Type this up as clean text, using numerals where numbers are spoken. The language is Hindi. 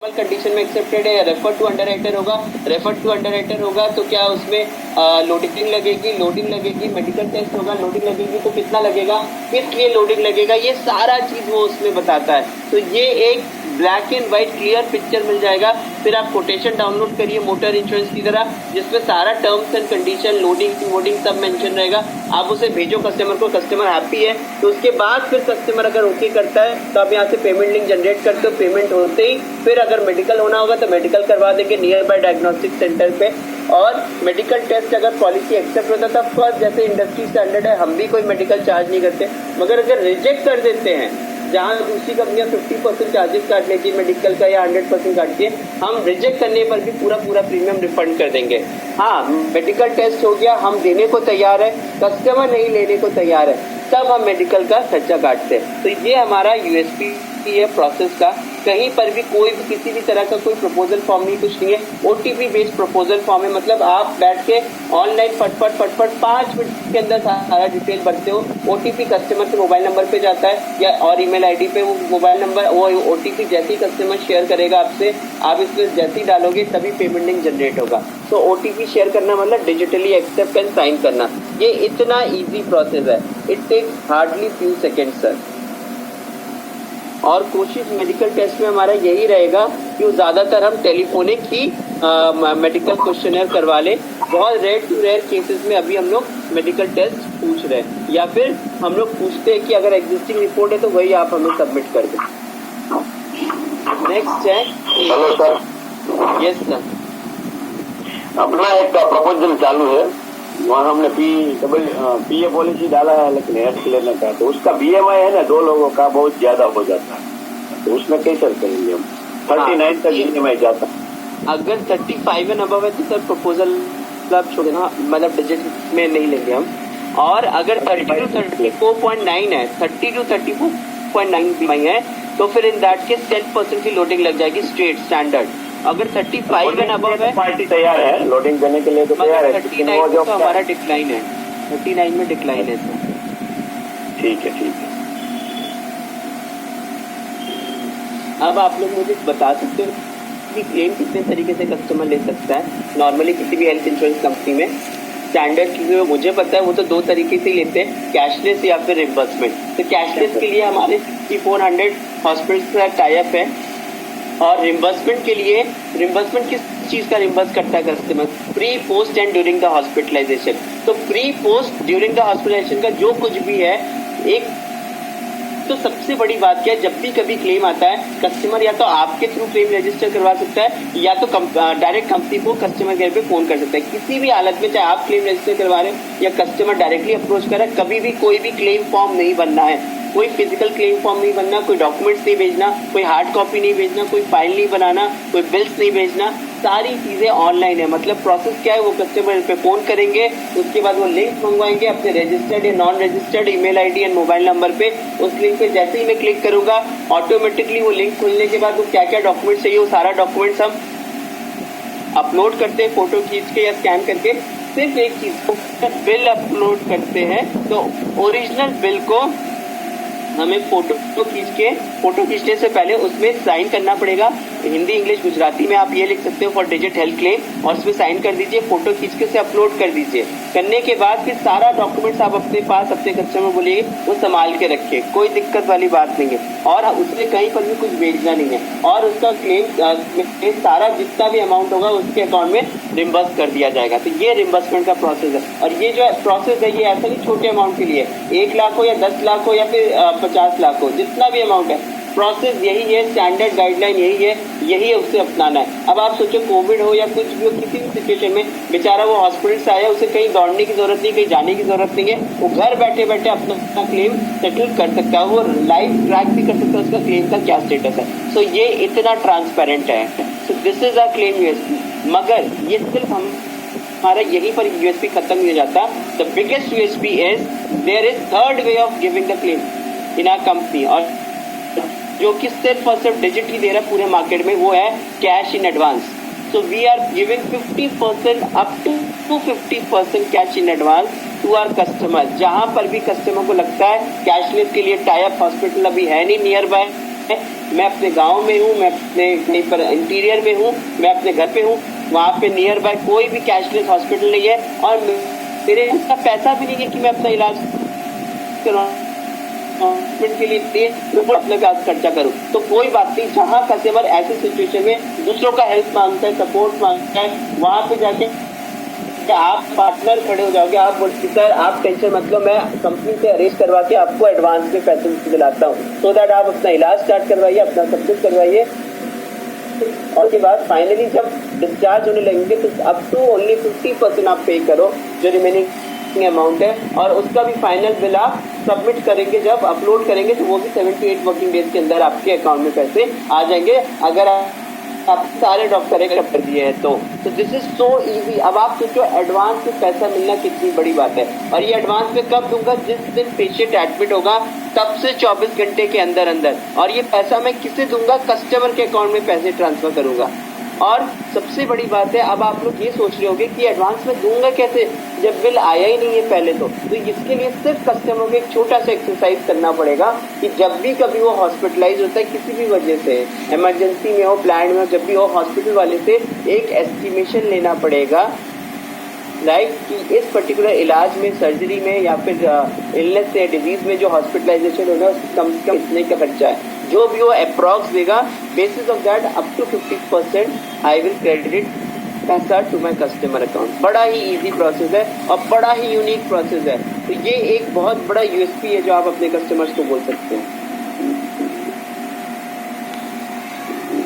कंडीशन में एक्सेप्टेड है या रेफर टू अंडर राइटर होगा। रेफर टू अंडर राइटर होगा तो क्या उसमें लोडिंग लगेगी, मेडिकल टेस्ट होगा, लोडिंग लगेगी तो कितना लगेगा, किस लिए लोडिंग लगेगा, ये सारा चीज वो उसमें बताता है। तो ये एक black and white clear picture मिल जाएगा। फिर आप कोटेशन डाउनलोड करिए मोटर इंश्योरेंस की तरह, जिसमें सारा टर्म्स एंड कंडीशन, लोडिंग वोडिंग सब मेंशन रहेगा। आप उसे भेजो कस्टमर को, कस्टमर हैप्पी है तो उसके बाद फिर कस्टमर अगर ओके करता है तो आप यहाँ से पेमेंट लिंक जनरेट करते हो। पेमेंट होते ही फिर अगर मेडिकल होना होगा तो मेडिकल करवा देंगे नियर बाय डायग्नोस्टिक सेंटर पे। और मेडिकल टेस्ट अगर पॉलिसी एक्सेप्ट होता था फर्स्ट, जैसे इंडस्ट्री स्टैंडर्ड है, हम भी कोई मेडिकल चार्ज नहीं करते। मगर अगर रिजेक्ट कर देते हैं, जहाँ दूसरी कंपनियां 50% चार्जेस काट लेती है मेडिकल का या 100% काटती है, हम रिजेक्ट करने पर भी पूरा प्रीमियम रिफंड कर देंगे। हाँ, मेडिकल टेस्ट हो गया, हम देने को तैयार है, कस्टमर नहीं लेने को तैयार है, तब हम मेडिकल का खर्चा काटते हैं। तो ये हमारा यूएसपी है प्रोसेस का। कहीं पर भी कोई भी किसी भी तरह का कोई प्रपोजल फॉर्म नहीं, कुछ नहीं है। ओटीपी बेस्ड प्रपोजल फॉर्म है, मतलब आप बैठ के ऑनलाइन फटफट 5 मिनट के अंदर सारा डिटेल भरते हो। ओटीपी कस्टमर के मोबाइल नंबर पे जाता है या और ईमेल आईडी पे। वो मोबाइल नंबर, वो ओटीपी जैसे ही कस्टमर शेयर करेगा आपसे, आप इसमें जैसे ही डालोगे तभी पेमेंट लिंक जनरेट होगा। तो ओटीपी शेयर करना मतलब डिजिटली एक्सेप्ट एंड साइन करना। ये इतना ईजी प्रोसेस है, it takes hardly few seconds sir. और कोशिश मेडिकल टेस्ट में हमारा यही रहेगा कि ज़्यादातर हम टेलीफोनिक ही मेडिकल क्वेश्चनर करवा लें। बहुत रेयर टू रेयर केसेस में अभी हम लोग मेडिकल टेस्ट पूछ रहे हैं, या फिर हम लोग पूछते हैं कि अगर एग्जिस्टिंग रिपोर्ट है तो वही आप हमें सबमिट कर दें। नेक्स्ट है, हेलो सर। Yes sir. अपना एक प्रपोजल चालू है, वहाँ हमने पीए पॉलिसी डाला है, लेकिन हेल्थ लेने का तो उसका बीएमआई है ना 2 लोगों का बहुत ज्यादा हो जाता है, तो उसमें कैसे करेंगे हम? 39 तक बीएमआई जाता। अगर 35 एंड अबव है तो सर प्रपोजल आप छोड़े ना, मतलब डिजिट में नहीं लेंगे हम। और अगर 30 to 34.9 है, 30 to 34.9 बीएमआई है तो फिर इन दैट केस 10% की लोडिंग लग जाएगी स्टैंडर्ड। अगर 35 एंड अबव है, पार्टी तैयार है लोडिंग देने के लिए, तो तैयार है। 39 तो हमारा डिक्लाइन है, 39 में डिक्लाइन है सर। ठीक है। अब आप लोग मुझे बता सकते हो कि क्लेम कितने तरीके से कस्टमर ले सकता है नॉर्मली किसी भी हेल्थ इंश्योरेंस कंपनी में? स्टैंडर्ड की मुझे पता है वो तो 2 तरीके से ही लेते हैं, कैशलेस या फिर रिम्बर्समेंट। तो कैशलेस के लिए हमारे 6400 हॉस्पिटल्स का टाइप है। और रिम्बर्समेंट के लिए, रिम्बर्समेंट किस चीज़ का रिम्बर्स करता है customer? Pre, post and during the hospitalisation. तो pre, post, during the hospitalisation का जो कुछ भी है, एक तो सबसे बड़ी बात क्या है, जब भी कभी क्लेम आता है कस्टमर या तो आपके थ्रू क्लेम रजिस्टर करवा सकता है या तो डायरेक्ट कंपनी को कस्टमर केयर पे फोन कर सकता है। किसी भी हालत में, चाहे आप क्लेम रजिस्टर करवा रहे हो या कस्टमर डायरेक्टली अप्रोच कर रहा है, कभी भी कोई भी क्लेम फॉर्म नहीं बनना है, कोई फिजिकल क्लेम फॉर्म नहीं बनना, कोई डॉक्यूमेंट्स नहीं भेजना, कोई हार्ड कॉपी नहीं भेजना, कोई फाइल नहीं बनाना, कोई बिल्स नहीं भेजना, सारी चीज़ें ऑनलाइन है। मतलब प्रोसेस क्या है, वो कस्टमर पे फ़ोन करेंगे, उसके बाद वो लिंक मंगवाएंगे अपने रजिस्टर्ड या non registered email ID and mobile number पे। उस लिंक पे जैसे ही मैं क्लिक करूंगा ऑटोमेटिकली वो लिंक खुलने के बाद वो क्या क्या डॉक्यूमेंट चाहिए वो सारा डॉक्यूमेंट्स हम अपलोड करते हैं, फोटो खींच के या स्कैन करके। सिर्फ एक चीज़ को बिल अपलोड करते हैं, तो ओरिजिनल बिल को हमें फोटो खींचने से पहले उसमें साइन करना पड़ेगा। हिंदी, इंग्लिश, गुजराती में आप ये लिख सकते हो फॉर डिजिट हेल्थ क्लेम, और उसमें साइन कर दीजिए, फोटो खींच के उसे अपलोड कर दीजिए। करने के बाद फिर सारा डॉक्यूमेंट्स आप अपने पास अपने कस्टमर बोलिए वो संभाल के रखिए, कोई दिक्कत वाली बात नहीं है। और उसमें कहीं पर भी कुछ भेजना नहीं है, और उसका क्लेम सारा जितना भी अमाउंट होगा उसके अकाउंट में रिम्बर्स कर दिया जाएगा। तो ये रिम्बर्समेंट का प्रोसेस है। और ये जो प्रोसेस है ये ऐसा नहीं छोटे अमाउंट के लिए, 1 लाख हो या 10 लाख हो या फिर 50 लाख हो, जितना भी अमाउंट है, प्रोसेस यही है, स्टैंडर्ड गाइडलाइन यही है, उसे अपनाना है। अब आप सोचो कोविड हो या कुछ भी हो, किसी भी सिचुएशन में बेचारा वो हॉस्पिटल से आया, उसे कहीं दौड़ने की जरूरत नहीं, कहीं जाने की जरूरत नहीं है, वो घर बैठे बैठे अपना क्लेम सेटल कर सकता है, वो लाइव ट्रैक भी कर सकता है उसका क्लेम का क्या स्टेटस है। सो ये इतना ट्रांसपेरेंट है। So this is our claim USP. मगर ये सिर्फ हमारा यहीं पर यूएसपी खत्म नहीं हो जाता। The biggest USP is there is third way of giving the claim in our company, और जो कि सिर्फ और सिर्फ डिजिट ही दे रहा है पूरे मार्केट में, वो है cash in advance. So we are giving 50% up to 50% cash in advance to our customer. जहां पर भी कस्टमर को लगता है कैशलेस के लिए टाई अप हॉस्पिटल अभी है नहीं नियर बाय, मैं अपने गांव में हूँ, मैं अपने कहीं पर इंटीरियर में हूँ, मैं अपने घर पे हूँ, वहाँ पे नियर बाय कोई भी कैशलेस हॉस्पिटल नहीं है और मेरे उसका पैसा भी नहीं है कि मैं अपना इलाज के लिए अपने पास खर्चा करूँ। तो कोई बात नहीं, जहाँ कस्टमर ऐसे सिचुएशन में दूसरों का हेल्प मांगता है, सपोर्ट मांगता है, वहाँ पे जाके आप पार्टनर खड़े हो जाओगे। आप बोलते सर आप टेंशन मतलब मैं कंपनी से अरेंज करवा के आपको एडवांस में पैसे दिलाता हूँ, सो दैट आप अपना इलाज स्टार्ट करवाइए, अपना सब कुछ करवाइए, और उसके बाद फाइनली जब डिस्चार्ज होने लगेंगे तो अप टू ओनली 50% आप पे करो जो रिमेनिंग अमाउंट है, और उसका भी फाइनल बिल आप सबमिट करेंगे, जब अपलोड करेंगे तो वो भी 78 वर्किंग डेज के अंदर आपके अकाउंट में पैसे आ जाएंगे, अगर आप सारे डॉक्टर कर दिए हैं तो दिस इज सो इजी। अब आप सोचो एडवांस में पैसा मिलना कितनी बड़ी बात है, और ये एडवांस में कब दूंगा, जिस दिन पेशेंट एडमिट होगा तब से 24 घंटे के अंदर अंदर, और ये पैसा मैं किसे दूंगा, कस्टमर के अकाउंट में पैसे ट्रांसफर करूंगा। और सबसे बड़ी बात है, अब आप लोग ये सोच रहे होंगे कि एडवांस में दूंगा कैसे जब बिल आया ही नहीं है पहले, तो इसके लिए सिर्फ कस्टमर को एक छोटा सा एक्सरसाइज करना पड़ेगा कि जब भी कभी वो हॉस्पिटलाइज होता है किसी भी वजह से, इमरजेंसी में हो, प्लान में हो, जब भी हो, हॉस्पिटल वाले से एक एस्टिमेशन लेना पड़ेगा, राइट, कि इस पर्टिकुलर इलाज में, सर्जरी में या फिर इलनेस से डिजीज में जो हॉस्पिटलाइजेशन होगा उसका कम से कम इतने का खर्चा है, जो भी वो अप्रॉक्स देगा, basis of that up to 50% I will credit पैसा टू माई कस्टमर अकाउंट। बड़ा ही इजी प्रोसेस है और बड़ा ही यूनिक प्रोसेस है, तो ये एक बहुत बड़ा यूएसपी है जो आप अपने कस्टमर्स को बोल सकते हैं।